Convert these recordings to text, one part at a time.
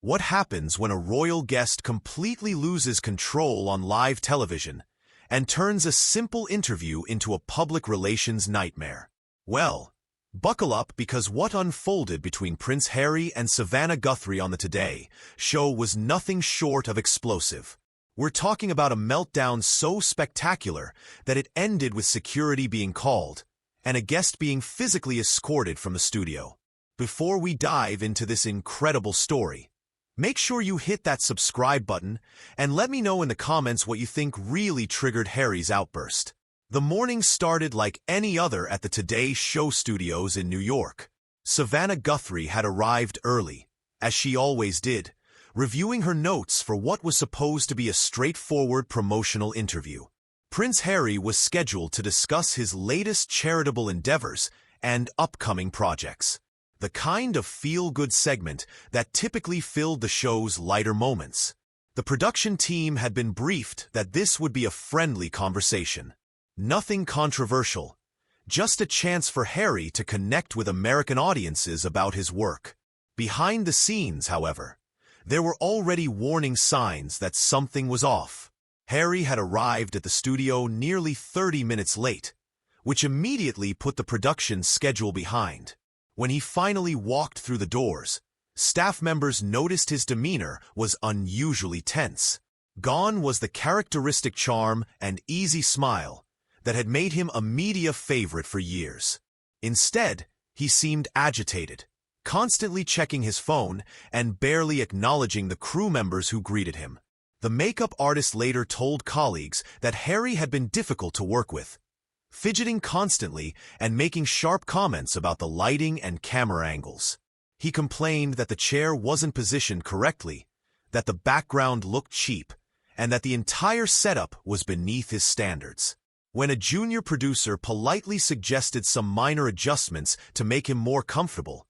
What happens when a royal guest completely loses control on live television and turns a simple interview into a public relations nightmare? Well, buckle up, because what unfolded between Prince Harry and Savannah Guthrie on the Today Show was nothing short of explosive. We're talking about a meltdown so spectacular that it ended with security being called and a guest being physically escorted from the studio. Before we dive into this incredible story, make sure you hit that subscribe button and let me know in the comments what you think really triggered Harry's outburst. The morning started like any other at the Today Show studios in New York. Savannah Guthrie had arrived early, as she always did, reviewing her notes for what was supposed to be a straightforward promotional interview. Prince Harry was scheduled to discuss his latest charitable endeavors and upcoming projects, the kind of feel-good segment that typically filled the show's lighter moments. The production team had been briefed that this would be a friendly conversation. Nothing controversial, just a chance for Harry to connect with American audiences about his work. Behind the scenes, however, there were already warning signs that something was off. Harry had arrived at the studio nearly 30 minutes late, which immediately put the production schedule behind. When he finally walked through the doors, staff members noticed his demeanor was unusually tense. Gone was the characteristic charm and easy smile that had made him a media favorite for years. Instead, he seemed agitated, constantly checking his phone and barely acknowledging the crew members who greeted him. The makeup artist later told colleagues that Harry had been difficult to work with, fidgeting constantly and making sharp comments about the lighting and camera angles. He complained that the chair wasn't positioned correctly, that the background looked cheap, and that the entire setup was beneath his standards. When a junior producer politely suggested some minor adjustments to make him more comfortable,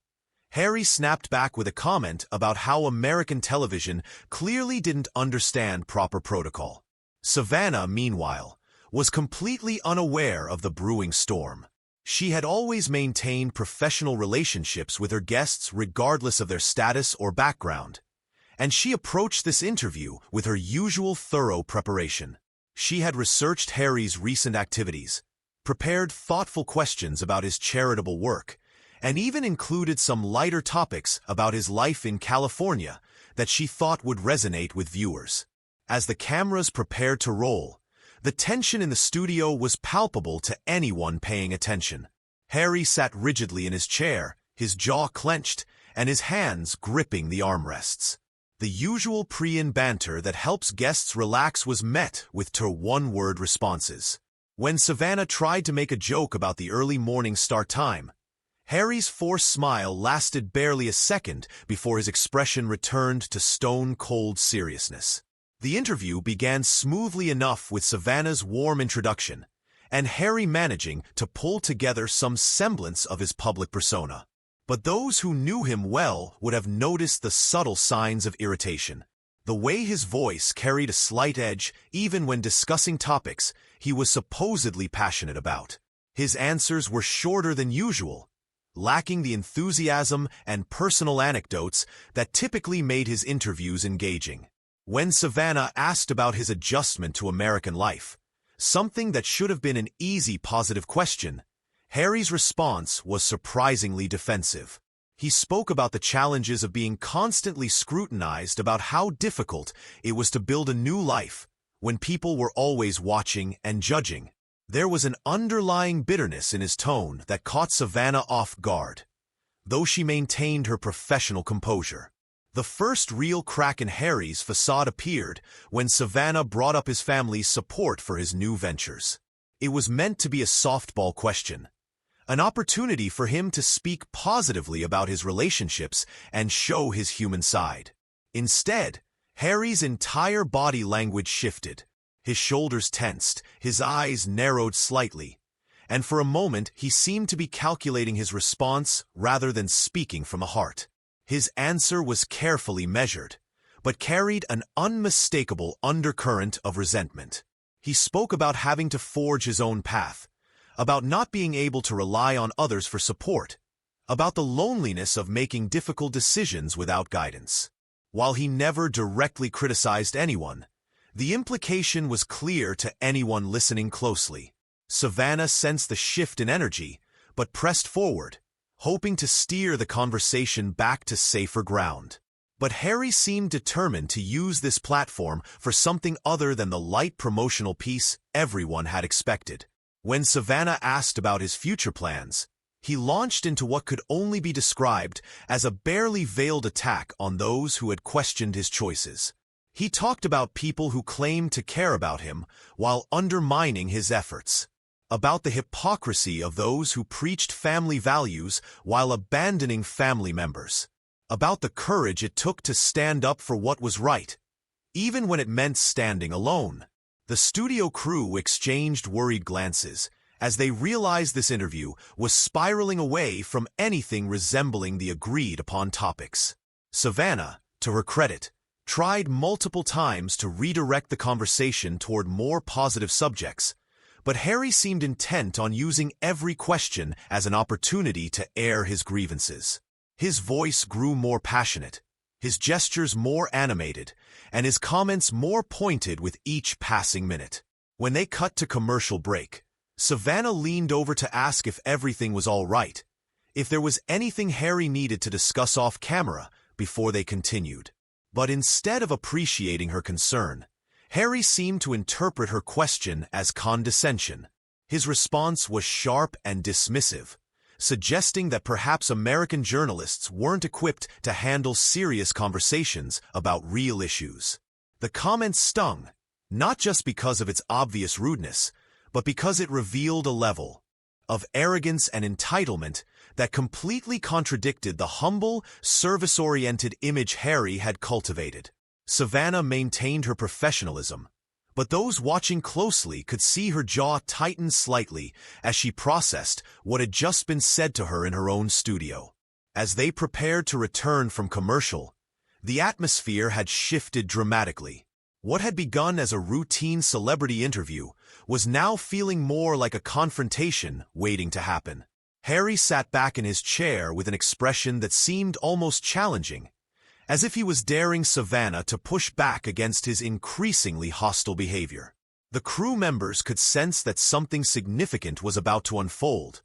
Harry snapped back with a comment about how American television clearly didn't understand proper protocol. Savannah, meanwhile, was completely unaware of the brewing storm. She had always maintained professional relationships with her guests regardless of their status or background, and she approached this interview with her usual thorough preparation. She had researched Harry's recent activities, prepared thoughtful questions about his charitable work, and even included some lighter topics about his life in California that she thought would resonate with viewers. As the cameras prepared to roll, the tension in the studio was palpable to anyone paying attention. Harry sat rigidly in his chair, his jaw clenched, and his hands gripping the armrests. The usual pre-in banter that helps guests relax was met with one-word responses. When Savannah tried to make a joke about the early morning start time, Harry's forced smile lasted barely a second before his expression returned to stone-cold seriousness. The interview began smoothly enough with Savannah's warm introduction, and Harry managing to pull together some semblance of his public persona. But those who knew him well would have noticed the subtle signs of irritation. The way his voice carried a slight edge even when discussing topics he was supposedly passionate about. His answers were shorter than usual, lacking the enthusiasm and personal anecdotes that typically made his interviews engaging. When Savannah asked about his adjustment to American life, something that should have been an easy positive question, Harry's response was surprisingly defensive. He spoke about the challenges of being constantly scrutinized, about how difficult it was to build a new life when people were always watching and judging. There was an underlying bitterness in his tone that caught Savannah off guard, though she maintained her professional composure. The first real crack in Harry's facade appeared when Savannah brought up his family's support for his new ventures. It was meant to be a softball question, an opportunity for him to speak positively about his relationships and show his human side. Instead, Harry's entire body language shifted. His shoulders tensed, his eyes narrowed slightly, and for a moment he seemed to be calculating his response rather than speaking from the heart. His answer was carefully measured, but carried an unmistakable undercurrent of resentment. He spoke about having to forge his own path, about not being able to rely on others for support, about the loneliness of making difficult decisions without guidance. While he never directly criticized anyone, the implication was clear to anyone listening closely. Savannah sensed the shift in energy, but pressed forward, hoping to steer the conversation back to safer ground. But Harry seemed determined to use this platform for something other than the light promotional piece everyone had expected. When Savannah asked about his future plans, he launched into what could only be described as a barely veiled attack on those who had questioned his choices. He talked about people who claimed to care about him while undermining his efforts, about the hypocrisy of those who preached family values while abandoning family members, about the courage it took to stand up for what was right, even when it meant standing alone. The studio crew exchanged worried glances as they realized this interview was spiraling away from anything resembling the agreed-upon topics. Savannah, to her credit, tried multiple times to redirect the conversation toward more positive subjects, but Harry seemed intent on using every question as an opportunity to air his grievances. His voice grew more passionate, his gestures more animated, and his comments more pointed with each passing minute. When they cut to commercial break, Savannah leaned over to ask if everything was all right, if there was anything Harry needed to discuss off camera before they continued. But instead of appreciating her concern, Harry seemed to interpret her question as condescension. His response was sharp and dismissive, suggesting that perhaps American journalists weren't equipped to handle serious conversations about real issues. The comment stung, not just because of its obvious rudeness, but because it revealed a level of arrogance and entitlement that completely contradicted the humble, service-oriented image Harry had cultivated. Savannah maintained her professionalism, but those watching closely could see her jaw tighten slightly as she processed what had just been said to her in her own studio. As they prepared to return from commercial, the atmosphere had shifted dramatically. What had begun as a routine celebrity interview was now feeling more like a confrontation waiting to happen. Harry sat back in his chair with an expression that seemed almost challenging, as if he was daring Savannah to push back against his increasingly hostile behavior. The crew members could sense that something significant was about to unfold,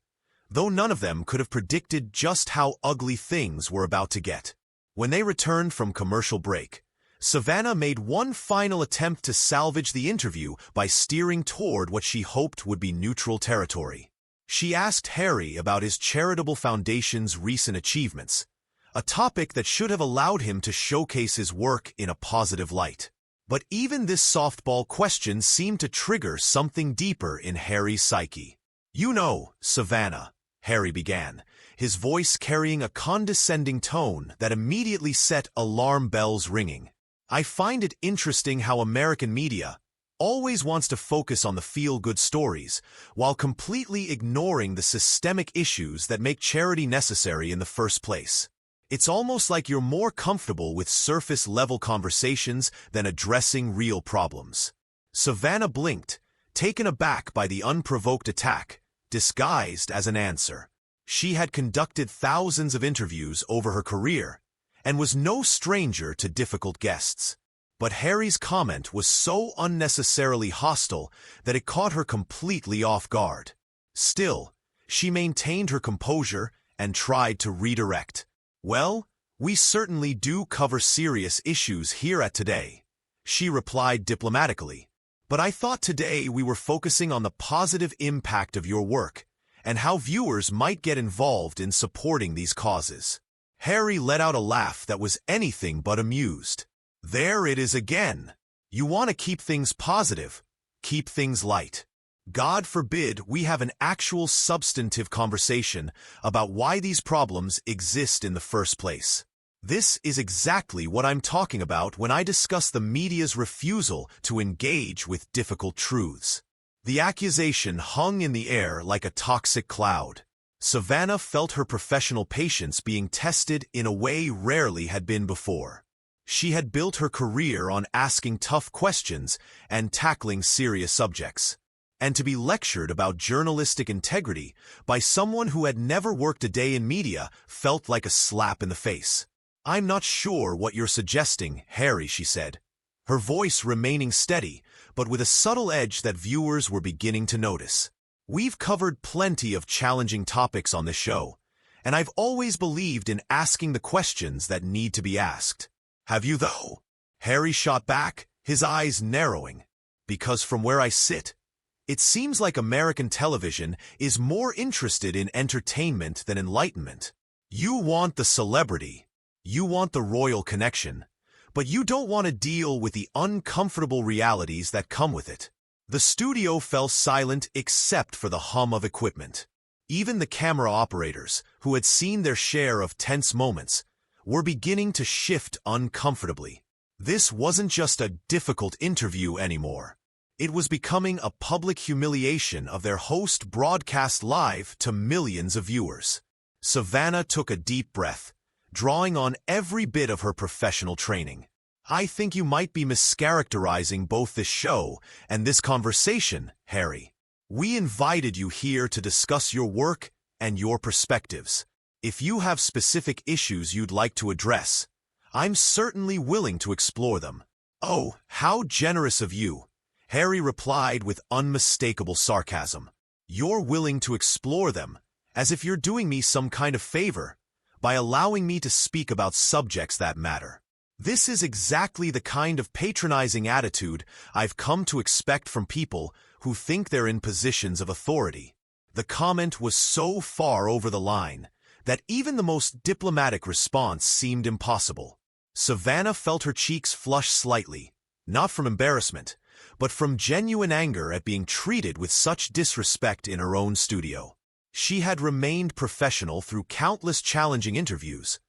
though none of them could have predicted just how ugly things were about to get. When they returned from commercial break, Savannah made one final attempt to salvage the interview by steering toward what she hoped would be neutral territory. She asked Harry about his charitable foundation's recent achievements, a topic that should have allowed him to showcase his work in a positive light. But even this softball question seemed to trigger something deeper in Harry's psyche. "You know, Savannah," Harry began, his voice carrying a condescending tone that immediately set alarm bells ringing. "I find it interesting how American media always wants to focus on the feel-good stories while completely ignoring the systemic issues that make charity necessary in the first place. It's almost like you're more comfortable with surface-level conversations than addressing real problems." Savannah blinked, taken aback by the unprovoked attack, disguised as an answer. She had conducted thousands of interviews over her career, and was no stranger to difficult guests. But Harry's comment was so unnecessarily hostile that it caught her completely off guard. Still, she maintained her composure and tried to redirect. "Well, we certainly do cover serious issues here at Today," she replied diplomatically. "But I thought today we were focusing on the positive impact of your work and how viewers might get involved in supporting these causes." Harry let out a laugh that was anything but amused. "There it is again. You want to keep things positive, keep things light. God forbid we have an actual substantive conversation about why these problems exist in the first place. This is exactly what I'm talking about when I discuss the media's refusal to engage with difficult truths." The accusation hung in the air like a toxic cloud. Savannah felt her professional patience being tested in a way rarely had been before. She had built her career on asking tough questions and tackling serious subjects. And to be lectured about journalistic integrity by someone who had never worked a day in media felt like a slap in the face. "I'm not sure what you're suggesting, Harry," she said, her voice remaining steady, but with a subtle edge that viewers were beginning to notice. "We've covered plenty of challenging topics on this show, and I've always believed in asking the questions that need to be asked." "Have you, though?" Harry shot back, his eyes narrowing. "Because from where I sit, it seems like American television is more interested in entertainment than enlightenment. You want the celebrity, you want the royal connection, but you don't want to deal with the uncomfortable realities that come with it." The studio fell silent except for the hum of equipment. Even the camera operators, who had seen their share of tense moments, were beginning to shift uncomfortably. This wasn't just a difficult interview anymore. It was becoming a public humiliation of their host broadcast live to millions of viewers. Savannah took a deep breath, drawing on every bit of her professional training. "I think you might be mischaracterizing both this show and this conversation, Harry. We invited you here to discuss your work and your perspectives. If you have specific issues you'd like to address, I'm certainly willing to explore them." "Oh, how generous of you," Harry replied with unmistakable sarcasm. "You're willing to explore them, as if you're doing me some kind of favor, by allowing me to speak about subjects that matter. This is exactly the kind of patronizing attitude I've come to expect from people who think they're in positions of authority." The comment was so far over the line that even the most diplomatic response seemed impossible. Savannah felt her cheeks flush slightly, not from embarrassment, but from genuine anger at being treated with such disrespect in her own studio. She had remained professional through countless challenging interviews,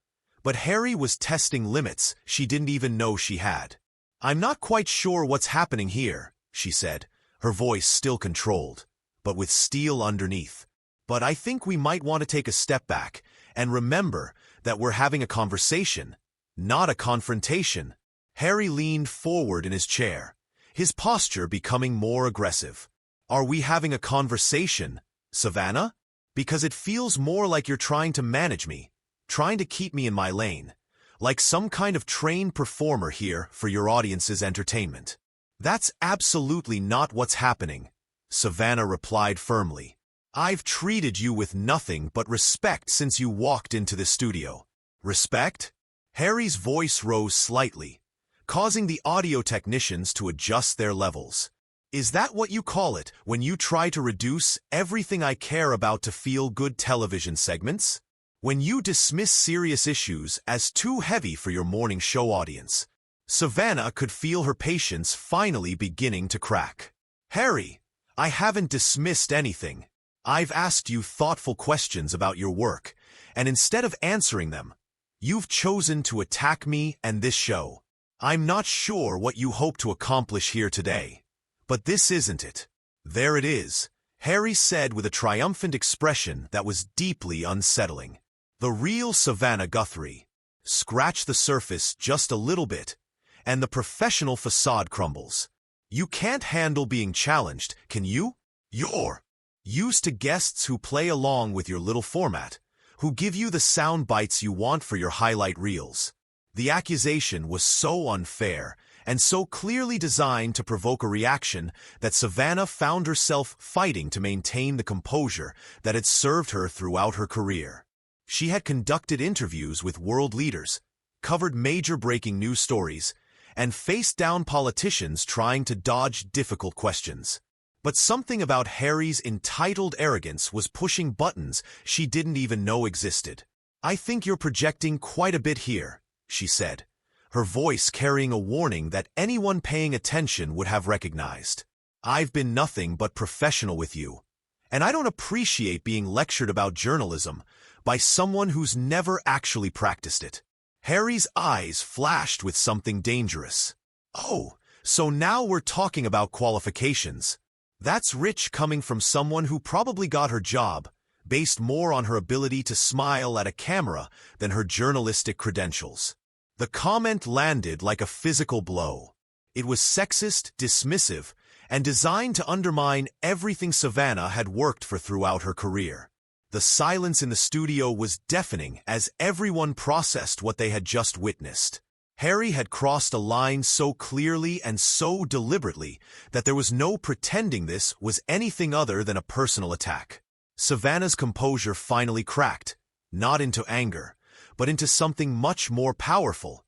but Harry was testing limits she didn't even know she had. "I'm not quite sure what's happening here," she said, her voice still controlled, but with steel underneath. "But I think we might want to take a step back and remember that we're having a conversation, not a confrontation." Harry leaned forward in his chair, his posture becoming more aggressive. "Are we having a conversation, Savannah? Because it feels more like you're trying to manage me, trying to keep me in my lane, like some kind of trained performer here for your audience's entertainment." "That's absolutely not what's happening," Savannah replied firmly. "I've treated you with nothing but respect since you walked into the studio." "Respect?" Harry's voice rose slightly, causing the audio technicians to adjust their levels. "Is that what you call it when you try to reduce everything I care about to feel-good television segments? When you dismiss serious issues as too heavy for your morning show audience?" Savannah could feel her patience finally beginning to crack. "Harry, I haven't dismissed anything. I've asked you thoughtful questions about your work, and instead of answering them, you've chosen to attack me and this show. I'm not sure what you hope to accomplish here today, but this isn't it." "There it is," Harry said with a triumphant expression that was deeply unsettling. "The real Savannah Guthrie. Scratch the surface just a little bit, and the professional facade crumbles. You can't handle being challenged, can you? You're used to guests who play along with your little format, who give you the sound bites you want for your highlight reels." The accusation was so unfair and so clearly designed to provoke a reaction that Savannah found herself fighting to maintain the composure that had served her throughout her career. She had conducted interviews with world leaders, covered major breaking news stories, and faced down politicians trying to dodge difficult questions. But something about Harry's entitled arrogance was pushing buttons she didn't even know existed. "I think you're projecting quite a bit here," she said, her voice carrying a warning that anyone paying attention would have recognized. "I've been nothing but professional with you, and I don't appreciate being lectured about journalism by someone who's never actually practiced it." Harry's eyes flashed with something dangerous. "Oh, so now we're talking about qualifications. That's rich coming from someone who probably got her job based more on her ability to smile at a camera than her journalistic credentials." The comment landed like a physical blow. It was sexist, dismissive, and designed to undermine everything Savannah had worked for throughout her career. The silence in the studio was deafening as everyone processed what they had just witnessed. Harry had crossed a line so clearly and so deliberately that there was no pretending this was anything other than a personal attack. Savannah's composure finally cracked, not into anger, but into something much more powerful,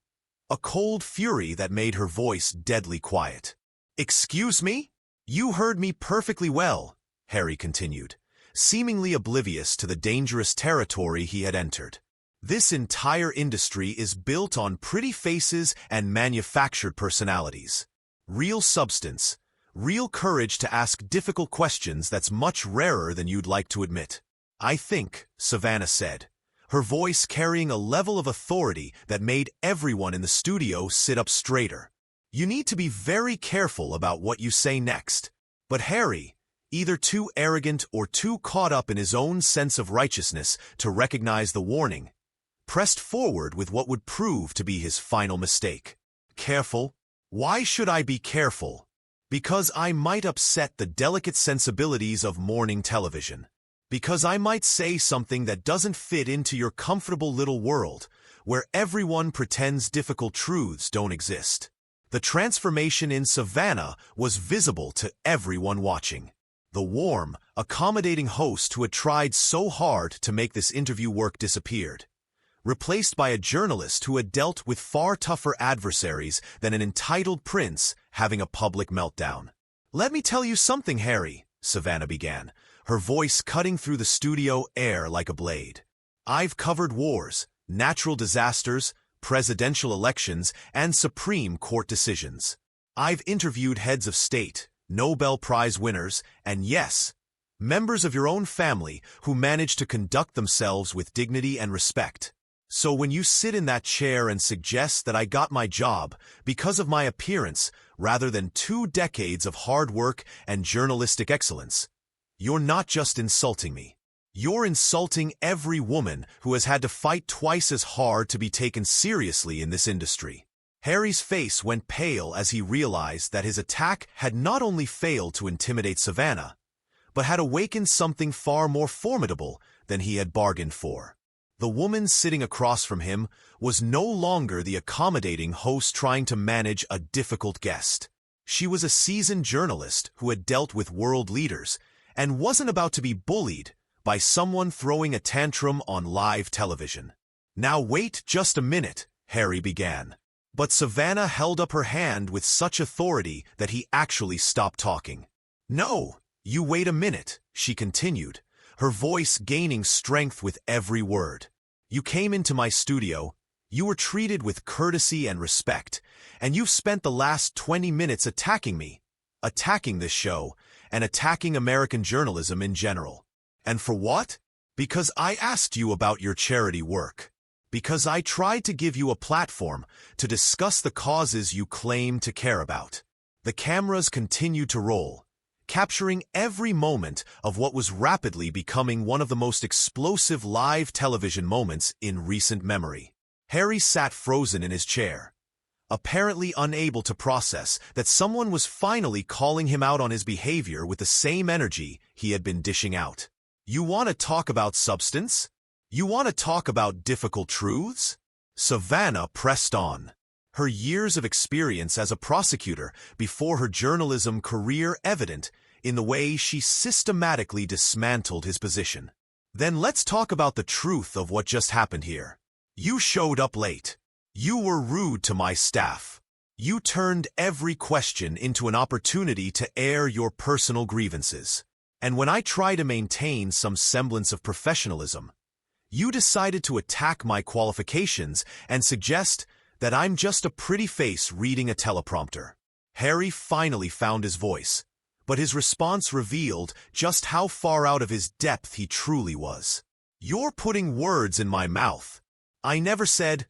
a cold fury that made her voice deadly quiet. "Excuse me? You heard me perfectly well," Harry continued, seemingly oblivious to the dangerous territory he had entered. "This entire industry is built on pretty faces and manufactured personalities. Real substance, real courage to ask difficult questions that's much rarer than you'd like to admit." "I think," Savannah said, her voice carrying a level of authority that made everyone in the studio sit up straighter, "you need to be very careful about what you say next." But Harry, either too arrogant or too caught up in his own sense of righteousness to recognize the warning, pressed forward with what would prove to be his final mistake. "Careful? Why should I be careful? Because I might upset the delicate sensibilities of morning television. Because I might say something that doesn't fit into your comfortable little world, where everyone pretends difficult truths don't exist." The transformation in Savannah was visible to everyone watching. The warm, accommodating host who had tried so hard to make this interview work disappeared, replaced by a journalist who had dealt with far tougher adversaries than an entitled prince having a public meltdown. "Let me tell you something, Harry," Savannah began, her voice cutting through the studio air like a blade. "I've covered wars, natural disasters, presidential elections, and Supreme Court decisions. I've interviewed heads of state, Nobel Prize winners, and yes, members of your own family who managed to conduct themselves with dignity and respect. So when you sit in that chair and suggest that I got my job because of my appearance rather than 2 decades of hard work and journalistic excellence, you're not just insulting me. You're insulting every woman who has had to fight twice as hard to be taken seriously in this industry." Harry's face went pale as he realized that his attack had not only failed to intimidate Savannah, but had awakened something far more formidable than he had bargained for. The woman sitting across from him was no longer the accommodating host trying to manage a difficult guest. She was a seasoned journalist who had dealt with world leaders and wasn't about to be bullied by someone throwing a tantrum on live television. "Now wait just a minute," Harry began. But Savannah held up her hand with such authority that he actually stopped talking. "No, you wait a minute," she continued, her voice gaining strength with every word. "You came into my studio, you were treated with courtesy and respect, and you've spent the last 20 minutes attacking me, attacking this show, and attacking American journalism in general. And for what? Because I asked you about your charity work. Because I tried to give you a platform to discuss the causes you claim to care about." The cameras continued to roll, capturing every moment of what was rapidly becoming one of the most explosive live television moments in recent memory. Harry sat frozen in his chair, apparently unable to process that someone was finally calling him out on his behavior with the same energy he had been dishing out. "You want to talk about substance? You want to talk about difficult truths?" Savannah pressed on, her years of experience as a prosecutor before her journalism career evident in the way she systematically dismantled his position. "Then let's talk about the truth of what just happened here. You showed up late. You were rude to my staff. You turned every question into an opportunity to air your personal grievances. And when I try to maintain some semblance of professionalism, you decided to attack my qualifications and suggest that I'm just a pretty face reading a teleprompter." Harry finally found his voice, but his response revealed just how far out of his depth he truly was. "You're putting words in my mouth. I never said—"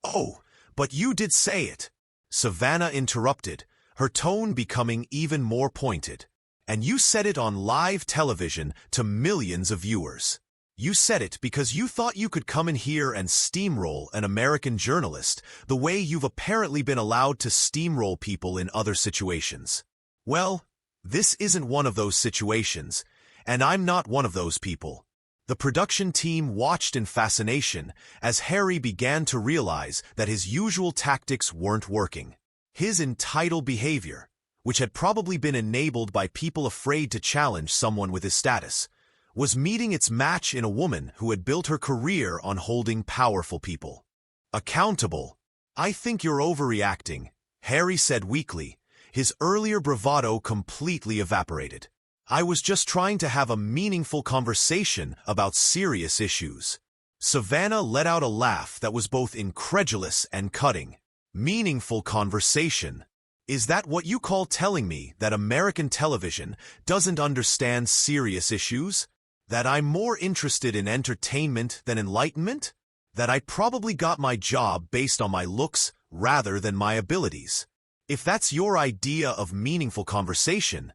"Oh, but you did say it," Savannah interrupted, her tone becoming even more pointed. "And you said it on live television to millions of viewers. You said it because you thought you could come in here and steamroll an American journalist the way you've apparently been allowed to steamroll people in other situations. Well, this isn't one of those situations, and I'm not one of those people. The production team watched in fascination as Harry began to realize that his usual tactics weren't working. His entitled behavior, which had probably been enabled by people afraid to challenge someone with his status, was meeting its match in a woman who had built her career on holding powerful people accountable. "I think you're overreacting," Harry said weakly, his earlier bravado completely evaporated. "I was just trying to have a meaningful conversation about serious issues." Savannah let out a laugh that was both incredulous and cutting. "Meaningful conversation? Is that what you call telling me that American television doesn't understand serious issues? That I'm more interested in entertainment than enlightenment? That I probably got my job based on my looks rather than my abilities? If that's your idea of meaningful conversation,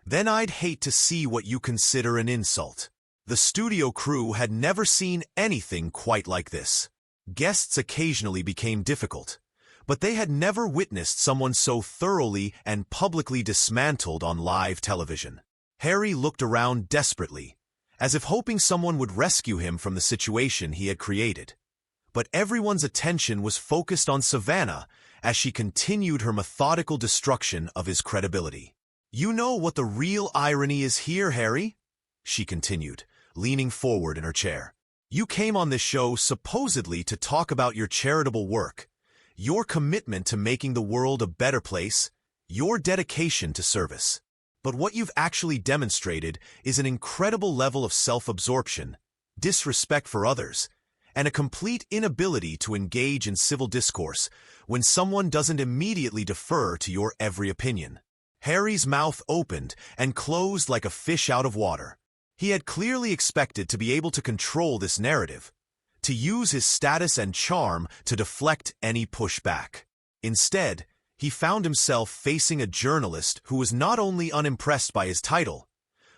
then I'd hate to see what you consider an insult." The studio crew had never seen anything quite like this. Guests occasionally became difficult, but they had never witnessed someone so thoroughly and publicly dismantled on live television. Harry looked around desperately, as if hoping someone would rescue him from the situation he had created. But everyone's attention was focused on Savannah as she continued her methodical destruction of his credibility. "You know what the real irony is here, Harry?" she continued, leaning forward in her chair. "You came on this show supposedly to talk about your charitable work, your commitment to making the world a better place, your dedication to service. But what you've actually demonstrated is an incredible level of self-absorption, disrespect for others, and a complete inability to engage in civil discourse when someone doesn't immediately defer to your every opinion." Harry's mouth opened and closed like a fish out of water. He had clearly expected to be able to control this narrative, to use his status and charm to deflect any pushback. Instead, he found himself facing a journalist who was not only unimpressed by his title,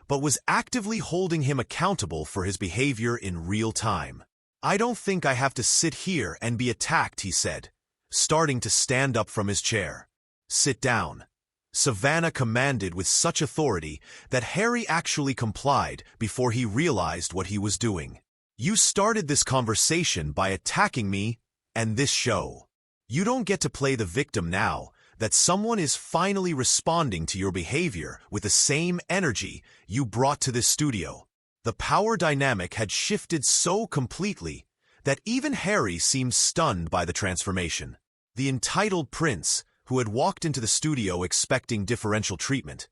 but was actively holding him accountable for his behavior in real time. "I don't think I have to sit here and be attacked," he said, starting to stand up from his chair. "Sit down," Savannah commanded with such authority that Harry actually complied before he realized what he was doing. "You started this conversation by attacking me and this show. You don't get to play the victim now that someone is finally responding to your behavior with the same energy you brought to this studio." The power dynamic had shifted so completely that even Harry seemed stunned by the transformation. The entitled prince, who had walked into the studio expecting differential treatment,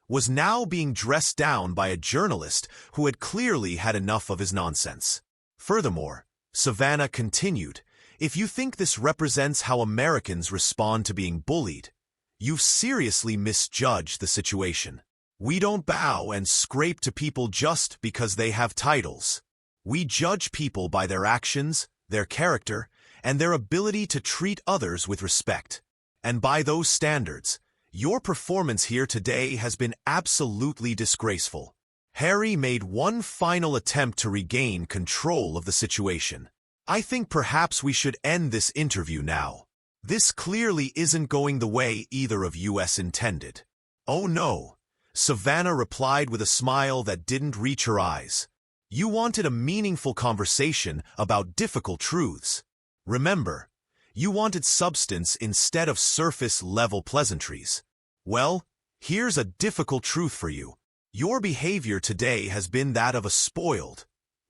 was now being dressed down by a journalist who had clearly had enough of his nonsense. Furthermore, Savannah continued, "If you think this represents how Americans respond to being bullied, you've seriously misjudged the situation. We don't bow and scrape to people just because they have titles. We judge people by their actions, their character, and their ability to treat others with respect. And by those standards, your performance here today has been absolutely disgraceful." Harry made one final attempt to regain control of the situation. "I think perhaps we should end this interview now. This clearly isn't going the way either of us intended." "Oh no," Savannah replied with a smile that didn't reach her eyes. "You wanted a meaningful conversation about difficult truths. Remember, you wanted substance instead of surface-level pleasantries. Well, here's a difficult truth for you. Your behavior today has been that of a spoiled,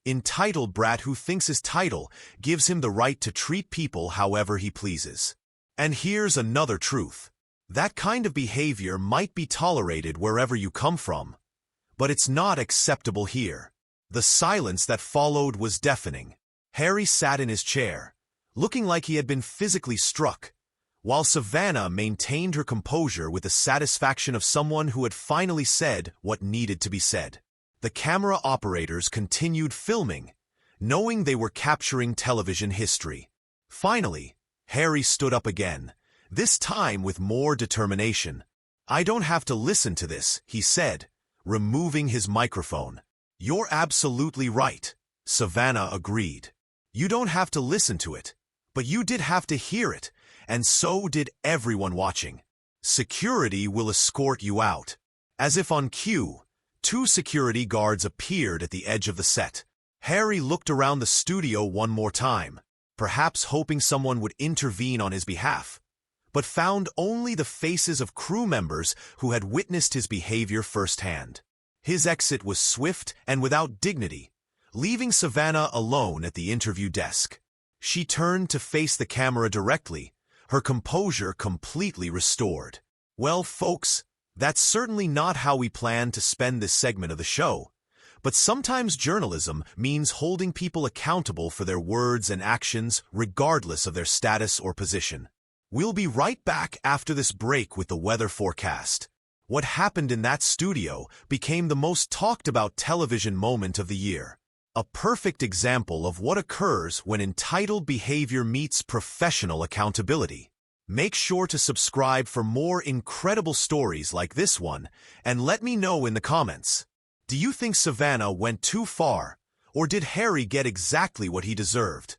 entitled brat who thinks his title gives him the right to treat people however he pleases. And here's another truth. That kind of behavior might be tolerated wherever you come from, but it's not acceptable here." The silence that followed was deafening. Harry sat in his chair, looking like he had been physically struck, while Savannah maintained her composure with the satisfaction of someone who had finally said what needed to be said. The camera operators continued filming, knowing they were capturing television history. Finally, Harry stood up again, this time with more determination. "I don't have to listen to this," he said, removing his microphone. "You're absolutely right," Savannah agreed. "You don't have to listen to it, but you did have to hear it, and so did everyone watching. Security will escort you out." As if on cue, 2 security guards appeared at the edge of the set. Harry looked around the studio one more time, perhaps hoping someone would intervene on his behalf, but found only the faces of crew members who had witnessed his behavior firsthand. His exit was swift and without dignity, leaving Savannah alone at the interview desk. She turned to face the camera directly, her composure completely restored. Well, folks, that's certainly not how we planned to spend this segment of the show. But sometimes journalism means holding people accountable for their words and actions regardless of their status or position. We'll be right back after this break with the weather forecast. What happened in that studio became the most talked about television moment of the year. A perfect example of what occurs when entitled behavior meets professional accountability. Make sure to subscribe for more incredible stories like this one, and let me know in the comments. Do you think Savannah went too far, or did Harry get exactly what he deserved?